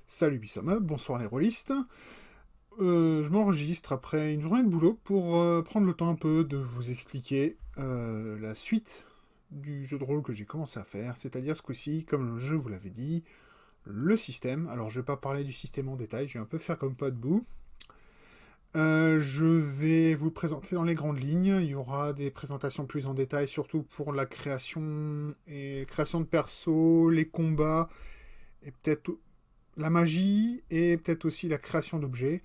Salut Bissama, bonsoir les rôlistes. Je m'enregistre après une journée de boulot pour prendre le temps un peu de vous expliquer la suite du jeu de rôle que j'ai commencé à faire, c'est-à-dire ce coup-ci, comme je vous l'avais dit, le système. Alors je vais pas parler du système en détail, je vais un peu faire comme pas de bout. Je vais vous le présenter dans les grandes lignes. Il y aura des présentations plus en détail, surtout pour la création de persos, les combats, et peut-être la magie, et peut-être aussi la création d'objets,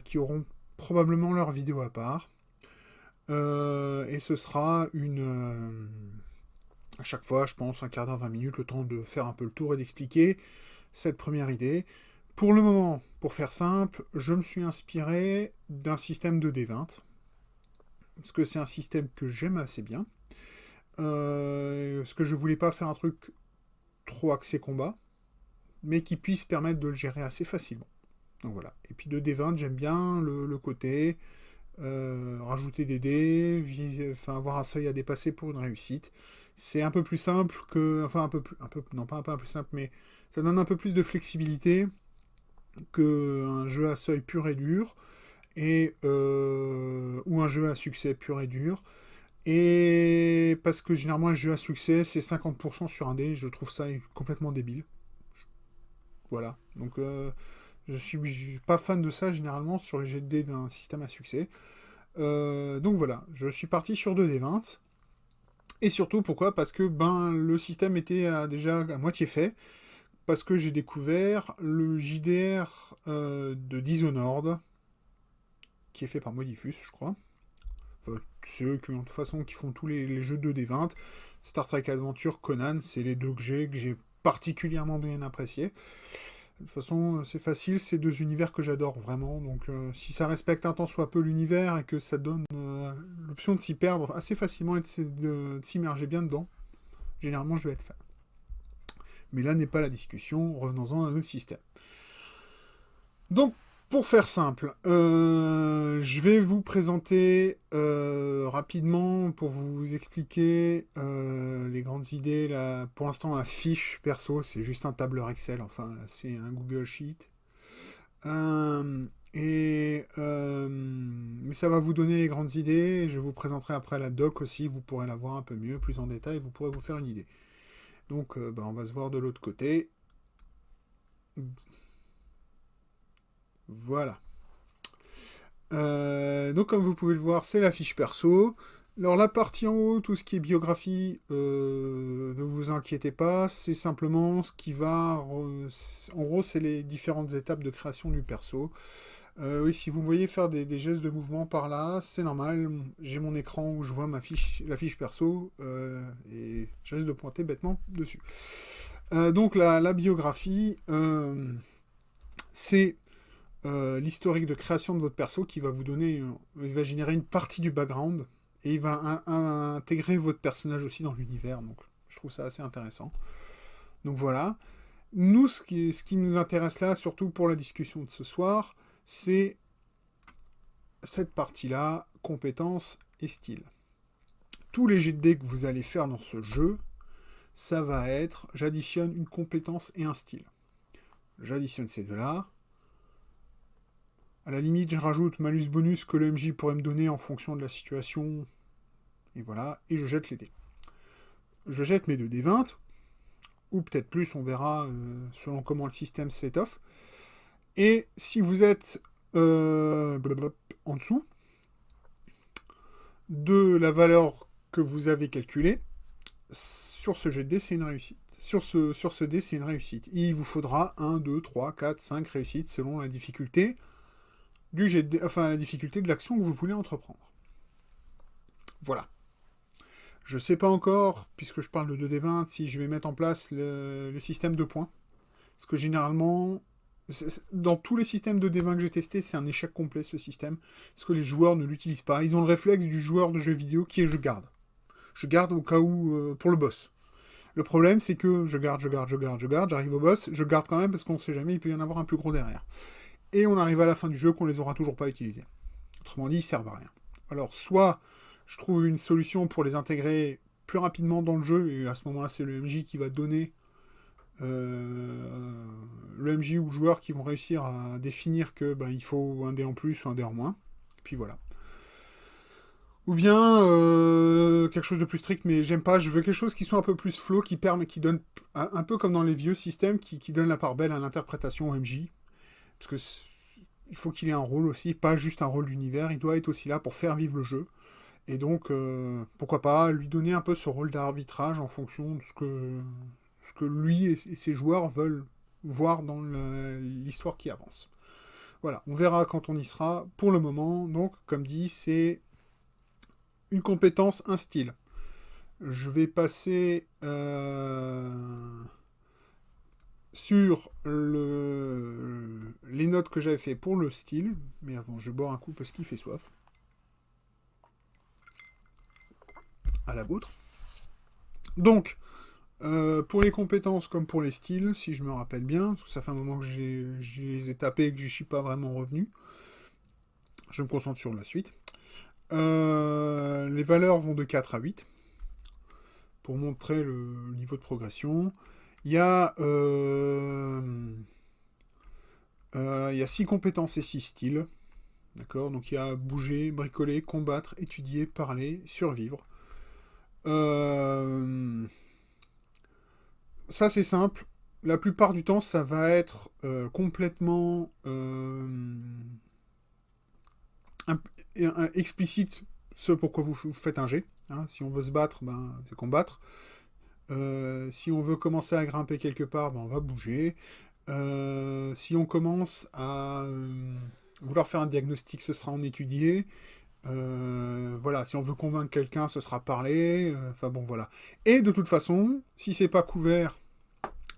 qui auront probablement leur vidéo à part. Et ce sera à chaque fois, je pense, un quart d'heure, 20 minutes, le temps de faire un peu le tour et d'expliquer cette première idée. Pour le moment, pour faire simple, je me suis inspiré d'un système de D20, parce que c'est un système que j'aime assez bien. Parce que je voulais pas faire un truc trop axé combat, mais qui puisse permettre de le gérer assez facilement. Donc voilà. Et puis de D20, j'aime bien le côté rajouter des dés, enfin avoir un seuil à dépasser pour une réussite. C'est un peu plus simple que, enfin non pas un peu plus simple, mais ça donne un peu plus de flexibilité qu'un jeu à seuil pur et dur, ou un jeu à succès pur et dur. Et parce que généralement un jeu à succès c'est 50% sur un dé, je trouve ça complètement débile. Voilà. Donc je suis pas fan de ça généralement sur les jets de dés d'un système à succès. Donc voilà, je suis parti sur 2D20. Et surtout, pourquoi? Parce que le système était déjà à moitié fait. Parce que j'ai découvert le JDR de Dishonored, qui est fait par Modifus, je crois. Enfin, ceux qui, de toute façon, qui font tous les jeux 2D20. Star Trek Adventure, Conan, c'est les deux que j'ai particulièrement bien appréciés. De toute façon, c'est facile, c'est deux univers que j'adore vraiment. Donc, si ça respecte un tant soit peu l'univers et que ça donne l'option de s'y perdre assez facilement et de s'immerger bien dedans, généralement, je vais être fan. Mais là n'est pas la discussion. Revenons-en à notre système. Donc, pour faire simple, je vais vous présenter rapidement pour vous expliquer les grandes idées. Là, pour l'instant, la fiche perso, c'est juste un tableur Excel. Enfin, c'est un Google Sheet. Mais ça va vous donner les grandes idées. Je vous présenterai après la doc aussi. Vous pourrez la voir un peu mieux, plus en détail. Vous pourrez vous faire une idée. Donc, on va se voir de l'autre côté. Voilà. Donc, comme vous pouvez le voir, c'est la fiche perso. Alors, la partie en haut, tout ce qui est biographie, ne vous inquiétez pas. C'est simplement ce qui va. En gros, c'est les différentes étapes de création du perso. Oui, si vous me voyez faire des gestes de mouvement par là, c'est normal. J'ai mon écran où je vois la fiche perso et je risque de pointer bêtement dessus. Donc la biographie, c'est l'historique de création de votre perso qui va vous donner, il va générer une partie du background et il va intégrer votre personnage aussi dans l'univers. Donc je trouve ça assez intéressant. Donc voilà. Nous, ce qui nous intéresse là, surtout pour la discussion de ce soir, c'est cette partie-là, compétences et style. Tous les jets de dés que vous allez faire dans ce jeu, ça va être, j'additionne une compétence et un style. J'additionne ces deux-là. À la limite, je rajoute malus bonus que le MJ pourrait me donner en fonction de la situation. Et voilà, et je jette les dés. Je jette mes 2D20, ou peut-être plus, on verra selon comment le système s'étoffe. Et si vous êtes en dessous de la valeur que vous avez calculée, sur ce jet de dés, c'est une réussite. Sur ce dé, c'est une réussite. Il vous faudra 1, 2, 3, 4, 5 réussites selon la difficulté du jet de dés, enfin la difficulté de l'action que vous voulez entreprendre. Voilà. Je sais pas encore, puisque je parle de 2D20, si je vais mettre en place le système de points. Parce que généralement, dans tous les systèmes de D20 que j'ai testés, c'est un échec complet ce système. Parce que les joueurs ne l'utilisent pas. Ils ont le réflexe du joueur de jeux vidéo qui est je garde. Je garde au cas où pour le boss. Le problème, c'est que je garde, j'arrive au boss, je garde quand même parce qu'on sait jamais, il peut y en avoir un plus gros derrière. Et on arrive à la fin du jeu qu'on les aura toujours pas utilisés. Autrement dit, ils servent à rien. Alors, soit je trouve une solution pour les intégrer plus rapidement dans le jeu, et à ce moment-là, c'est le MJ qui va donner MJ ou le joueur qui vont réussir à définir que il faut un dé en plus ou un dé en moins. Et puis voilà. Ou bien quelque chose de plus strict, mais j'aime pas. Je veux quelque chose qui soit un peu plus flow, qui permet, qui donne un peu comme dans les vieux systèmes, qui donne la part belle à l'interprétation au MJ. Parce que il faut qu'il ait un rôle aussi, pas juste un rôle d'univers. Il doit être aussi là pour faire vivre le jeu. Et donc, pourquoi pas lui donner un peu ce rôle d'arbitrage en fonction de ce que lui et ses joueurs veulent voir dans l'histoire qui avance. Voilà, on verra quand on y sera. Pour le moment, donc, comme dit, c'est une compétence, un style. Je vais passer sur les notes que j'avais fait pour le style. Mais avant, je vais boire un coup parce qu'il fait soif. À la vôtre. Donc, pour les compétences comme pour les styles, si je me rappelle bien, parce que ça fait un moment que je les ai tapés et que je n'y suis pas vraiment revenu, je me concentre sur la suite. Les valeurs vont de 4 à 8 pour montrer le niveau de progression. Il y a 6 compétences et 6 styles. D'accord. Donc il y a bouger, bricoler, combattre, étudier, parler, survivre. Ça c'est simple. La plupart du temps, ça va être complètement explicite ce pourquoi vous faites un jet. Hein. Si on veut se battre, c'est combattre. Si on veut commencer à grimper quelque part, on va bouger. Si on commence à vouloir faire un diagnostic, ce sera en étudier. Voilà, si on veut convaincre quelqu'un, ce sera parler. Enfin bon, voilà. Et de toute façon, si c'est pas couvert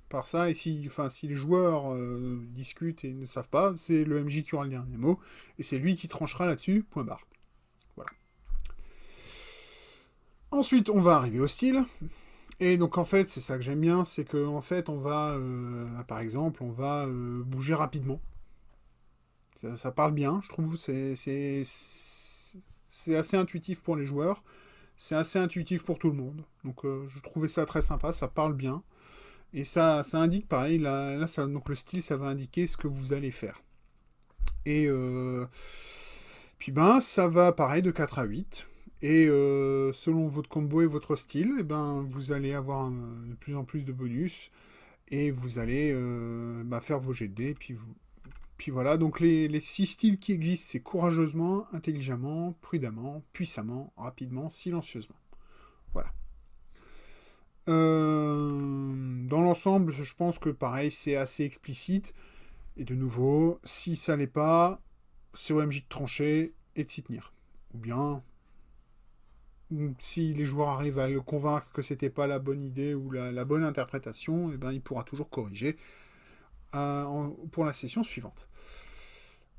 par ça, et si les joueurs discutent et ne savent pas, c'est le MJ qui aura le dernier mot, et c'est lui qui tranchera là-dessus, point barre. Voilà. Ensuite, on va arriver au style. Et donc en fait, c'est ça que j'aime bien, c'est qu'en fait, on va, par exemple, on va bouger rapidement. Ça parle bien, je trouve. C'est assez intuitif pour les joueurs. C'est assez intuitif pour tout le monde. Donc je trouvais ça très sympa, ça parle bien. Et ça indique, pareil, là donc le style, ça va indiquer ce que vous allez faire. Et puis ça va pareil de 4 à 8. Et selon votre combo et votre style, vous allez avoir de plus en plus de bonus. Et vous allez faire vos jets de dés. Puis voilà, donc les 6 styles qui existent, c'est courageusement, intelligemment, prudemment, puissamment, rapidement, silencieusement. Voilà. Dans l'ensemble, je pense que pareil, c'est assez explicite. Et de nouveau, si ça l'est pas, c'est au MJ de trancher et de s'y tenir. Ou bien, si les joueurs arrivent à le convaincre que c'était pas la bonne idée ou la bonne interprétation, il pourra toujours corriger pour la session suivante.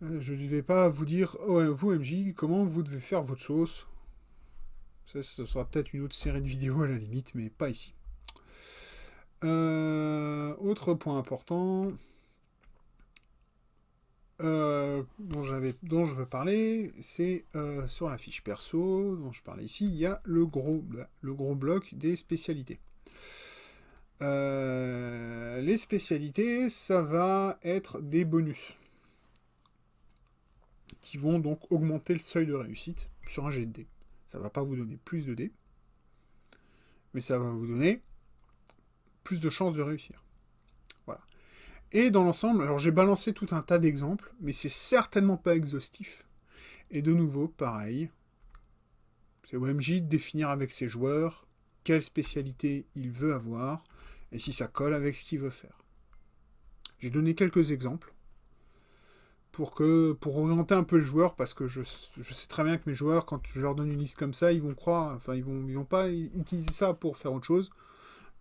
Je ne vais pas vous dire, vous MJ, comment vous devez faire votre sauce. Ça, ce sera peut-être une autre série de vidéos à la limite, mais pas ici. Autre point important dont je veux parler, c'est sur la fiche perso dont je parlais ici, il y a le gros bloc des spécialités. Les spécialités, ça va être des bonus qui vont donc augmenter le seuil de réussite sur un jet de dés. Ça va pas vous donner plus de dés, mais ça va vous donner plus de chances de réussir. Voilà. Et dans l'ensemble, alors j'ai balancé tout un tas d'exemples, mais c'est certainement pas exhaustif. Et de nouveau, pareil, c'est au MJ de définir avec ses joueurs quelle spécialité il veut avoir, et si ça colle avec ce qu'il veut faire. J'ai donné quelques exemples pour orienter un peu le joueur, parce que je sais très bien que mes joueurs, quand je leur donne une liste comme ça, ils vont croire, ils vont pas utiliser ça pour faire autre chose,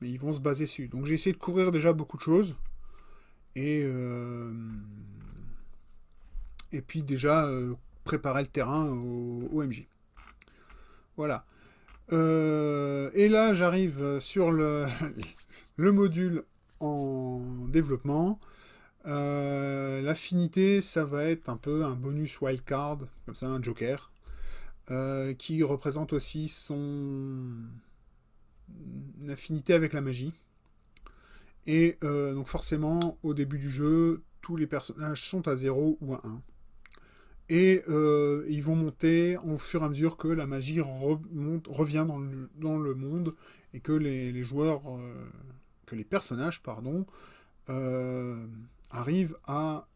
mais ils vont se baser dessus. Donc j'ai essayé de couvrir déjà beaucoup de choses, et puis déjà préparer le terrain au MJ. Voilà. Et là, j'arrive sur le module en développement. L'affinité, ça va être un peu un bonus wildcard, comme ça, un joker, qui représente aussi son affinité avec la magie. Et donc forcément, au début du jeu, tous les personnages sont à 0 ou à 1. Et ils vont monter au fur et à mesure que la magie revient dans le monde et que les joueurs, que les personnages, pardon, euh, arrivent à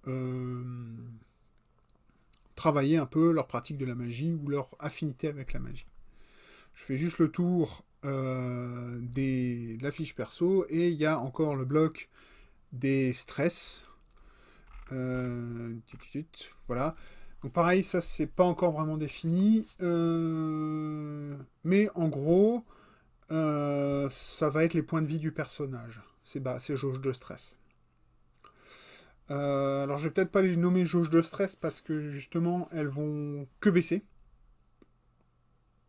travailler un peu leur pratique de la magie ou leur affinité avec la magie. Je fais juste le tour de la fiche perso et il y a encore le bloc des stress. Voilà. Donc pareil, ça c'est pas encore vraiment défini. Mais en gros, ça va être les points de vie du personnage. C'est jauge de stress. Alors je vais peut-être pas les nommer jauge de stress parce que justement elles vont que baisser.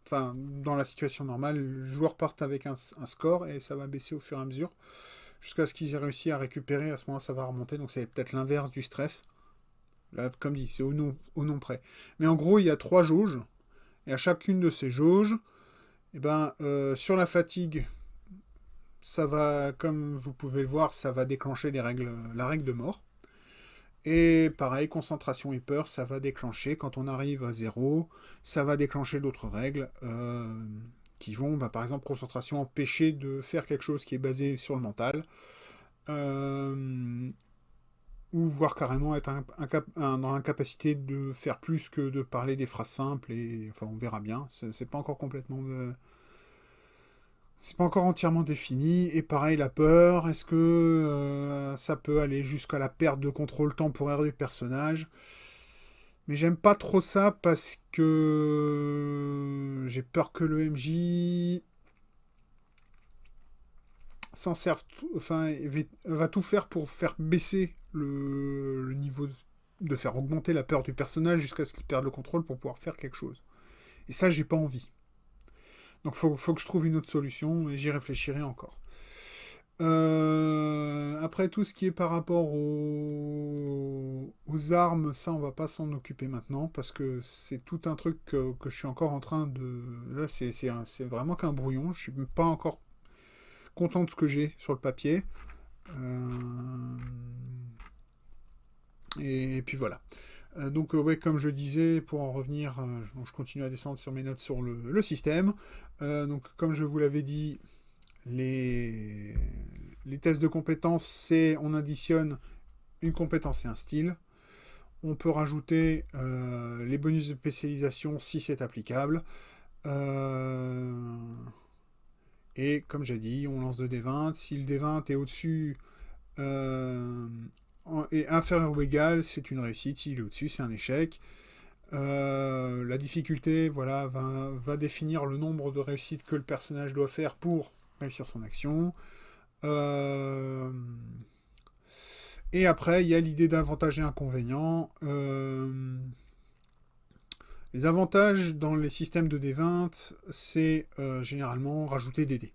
Enfin, dans la situation normale, le joueur part avec un score et ça va baisser au fur et à mesure jusqu'à ce qu'ils aient réussi à récupérer. À ce moment-là, ça va remonter. Donc c'est peut-être l'inverse du stress. Là, comme dit, c'est au nom près. Mais en gros, il y a 3 jauges. Et à chacune de ces jauges, eh ben, sur la fatigue, ça va, comme vous pouvez le voir, ça va déclencher la règle de mort. Et pareil, concentration et peur, ça va déclencher quand on arrive à 0, ça va déclencher d'autres règles qui vont, bah, par exemple, concentration, empêcher de faire quelque chose qui est basé sur le mental, euh, ou voire carrément être dans l'incapacité de faire plus que de parler des phrases simples, et enfin on verra bien, c'est pas encore complètement... c'est pas encore entièrement défini, et pareil la peur, est-ce que ça peut aller jusqu'à la perte de contrôle temporaire du personnage? Mais j'aime pas trop ça parce que j'ai peur que le MJ s'en serve, enfin, va tout faire pour faire baisser le niveau, de faire augmenter la peur du personnage jusqu'à ce qu'il perde le contrôle pour pouvoir faire quelque chose. Et ça, j'ai pas envie. Donc faut que je trouve une autre solution et j'y réfléchirai encore. Après tout ce qui est par rapport aux armes, ça on va pas s'en occuper maintenant parce que c'est tout un truc que je suis encore en train de... Là c'est vraiment qu'un brouillon, je suis pas encore content de ce que j'ai sur le papier. Et puis voilà. Donc ouais, comme je disais, pour en revenir, je continue à descendre sur mes notes sur le système. Donc comme je vous l'avais dit, les tests de compétences, c'est on additionne une compétence et un style. On peut rajouter les bonus de spécialisation si c'est applicable. Et comme j'ai dit, on lance 2d20. Si le d20 est au-dessus et inférieur ou égal, c'est une réussite. S'il est au-dessus, c'est un échec. La difficulté, voilà, va définir le nombre de réussites que le personnage doit faire pour réussir son action. Et après, il y a l'idée d'avantages et inconvénients. Les avantages dans les systèmes de D20, c'est généralement rajouter des dés.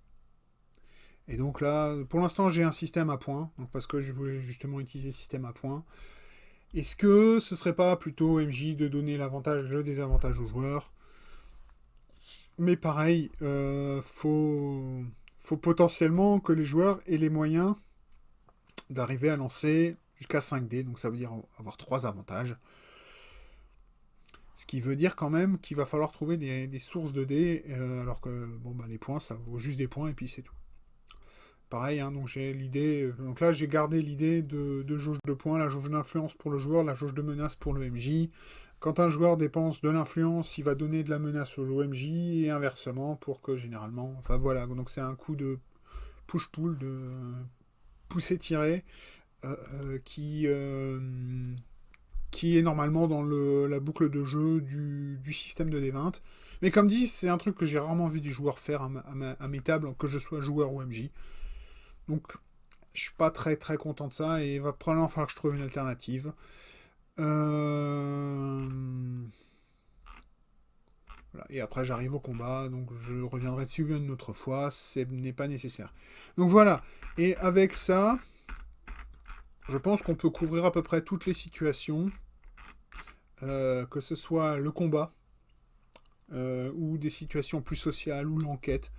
Et donc là, pour l'instant, j'ai un système à points, donc parce que je voulais justement utiliser le système à points. Est-ce que ce serait pas plutôt MJ de donner l'avantage, le désavantage aux joueurs? Mais pareil, faut potentiellement que les joueurs aient les moyens d'arriver à lancer jusqu'à 5 dés, donc ça veut dire avoir 3 avantages. Ce qui veut dire quand même qu'il va falloir trouver des sources de dés, alors que bon, bah, les points, ça vaut juste des points et puis c'est tout. Pareil, hein, donc j'ai l'idée. Donc là, j'ai gardé l'idée de jauge de points, la jauge d'influence pour le joueur, la jauge de menace pour le MJ. Quand un joueur dépense de l'influence, il va donner de la menace au MJ et inversement pour que généralement. Enfin voilà, donc c'est un coup de push-pull, de pousser-tirer qui est normalement dans la boucle de jeu du système de D20. Mais comme dit, c'est un truc que j'ai rarement vu des joueurs faire à mes tables, que je sois joueur ou MJ. Donc, je suis pas très très content de ça et il va probablement falloir que je trouve une alternative. Voilà. Et après, j'arrive au combat, donc je reviendrai dessus une autre fois. Ce n'est pas nécessaire. Donc voilà. Et avec ça, je pense qu'on peut couvrir à peu près toutes les situations. Que ce soit le combat, ou des situations plus sociales, ou l'enquête,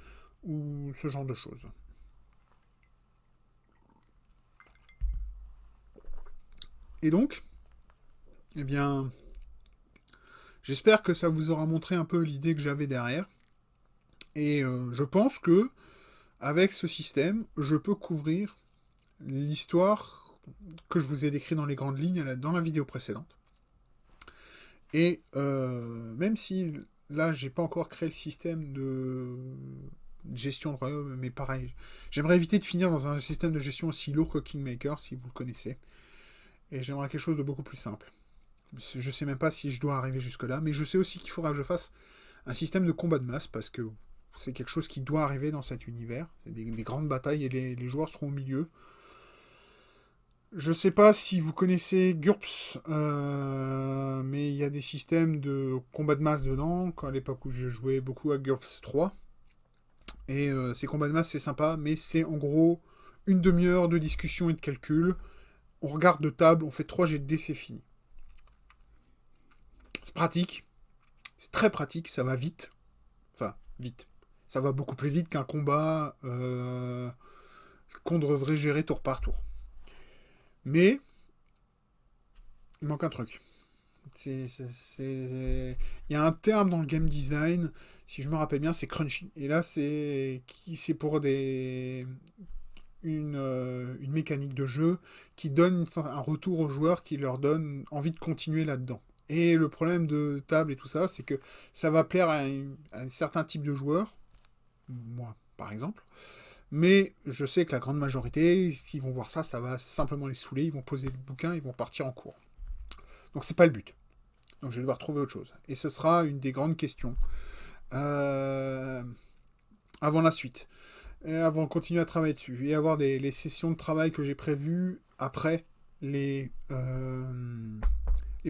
ou ce genre de choses. Et donc, eh bien, j'espère que ça vous aura montré un peu l'idée que j'avais derrière. Et je pense que avec ce système, je peux couvrir l'histoire que je vous ai décrite dans les grandes lignes dans la vidéo précédente. Et même si là, j'ai pas encore créé le système de gestion de royaume, mais pareil, j'aimerais éviter de finir dans un système de gestion aussi lourd que Kingmaker, si vous le connaissez. Et j'aimerais quelque chose de beaucoup plus simple. Je sais même pas si je dois arriver jusque-là, mais je sais aussi qu'il faudra que je fasse un système de combat de masse, parce que c'est quelque chose qui doit arriver dans cet univers. C'est des grandes batailles et les joueurs seront au milieu. Je sais pas si vous connaissez GURPS, mais il y a des systèmes de combat de masse dedans, à l'époque où je jouais beaucoup à GURPS 3. Et ces combats de masse, c'est sympa, mais c'est en gros une demi-heure de discussion et de calcul. On regarde de table, on fait 3 jets de dés, c'est fini. C'est pratique, c'est très pratique, ça va vite. Enfin, vite. Ça va beaucoup plus vite qu'un combat qu'on devrait gérer tour par tour. Mais, il manque un truc. Il y a un terme dans le game design, si je me rappelle bien, c'est crunchy. Et là, c'est pour une mécanique de jeu qui donne un retour aux joueurs, qui leur donne envie de continuer là-dedans. Et le problème de table et tout ça, c'est que ça va plaire à un certain type de joueurs, moi par exemple, mais je sais que la grande majorité, s'ils vont voir ça, ça va simplement les saouler, ils vont poser le bouquin, ils vont partir en cours. Donc c'est pas le but. Donc je vais devoir trouver autre chose. Et ce sera une des grandes questions avant la suite. Et avant de continuer à travailler dessus. Et avoir les sessions de travail que j'ai prévues après les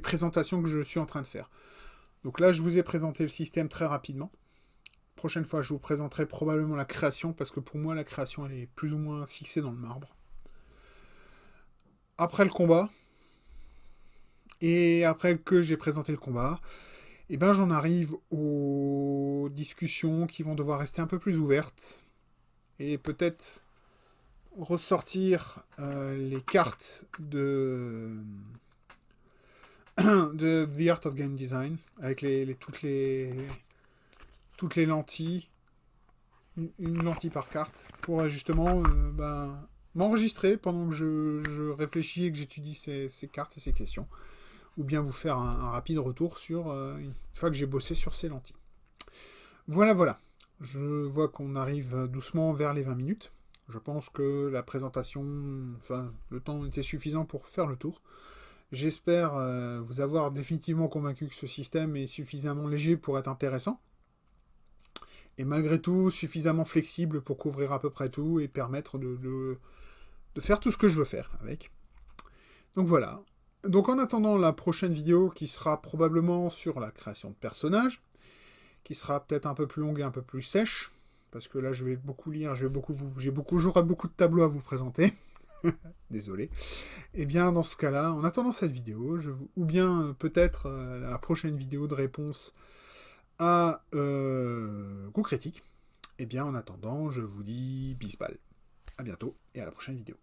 présentations que je suis en train de faire. Donc là, je vous ai présenté le système très rapidement. Prochaine fois, je vous présenterai probablement la création, parce que pour moi, la création, elle est plus ou moins fixée dans le marbre. Après le combat, et après que j'ai présenté le combat, et ben j'en arrive aux discussions qui vont devoir rester un peu plus ouvertes, et peut-être ressortir les cartes de The Art of Game Design, avec toutes les lentilles, une lentille par carte, pour justement m'enregistrer pendant que je réfléchis et que j'étudie ces cartes et ces questions, ou bien vous faire un rapide retour sur une fois que j'ai bossé sur ces lentilles. Voilà. Je vois qu'on arrive doucement vers les 20 minutes. Je pense que la présentation, enfin, le temps était suffisant pour faire le tour. J'espère vous avoir définitivement convaincu que ce système est suffisamment léger pour être intéressant. Et malgré tout, suffisamment flexible pour couvrir à peu près tout et permettre de faire tout ce que je veux faire avec. Donc voilà. Donc en attendant la prochaine vidéo qui sera probablement sur la création de personnages, qui sera peut-être un peu plus longue et un peu plus sèche, parce que là je vais beaucoup lire, j'aurai beaucoup de tableaux à vous présenter. Désolé. Et bien dans ce cas-là, en attendant cette vidéo, ou bien peut-être la prochaine vidéo de réponse à coup critique, et bien en attendant, je vous dis bisbal. À bientôt et à la prochaine vidéo.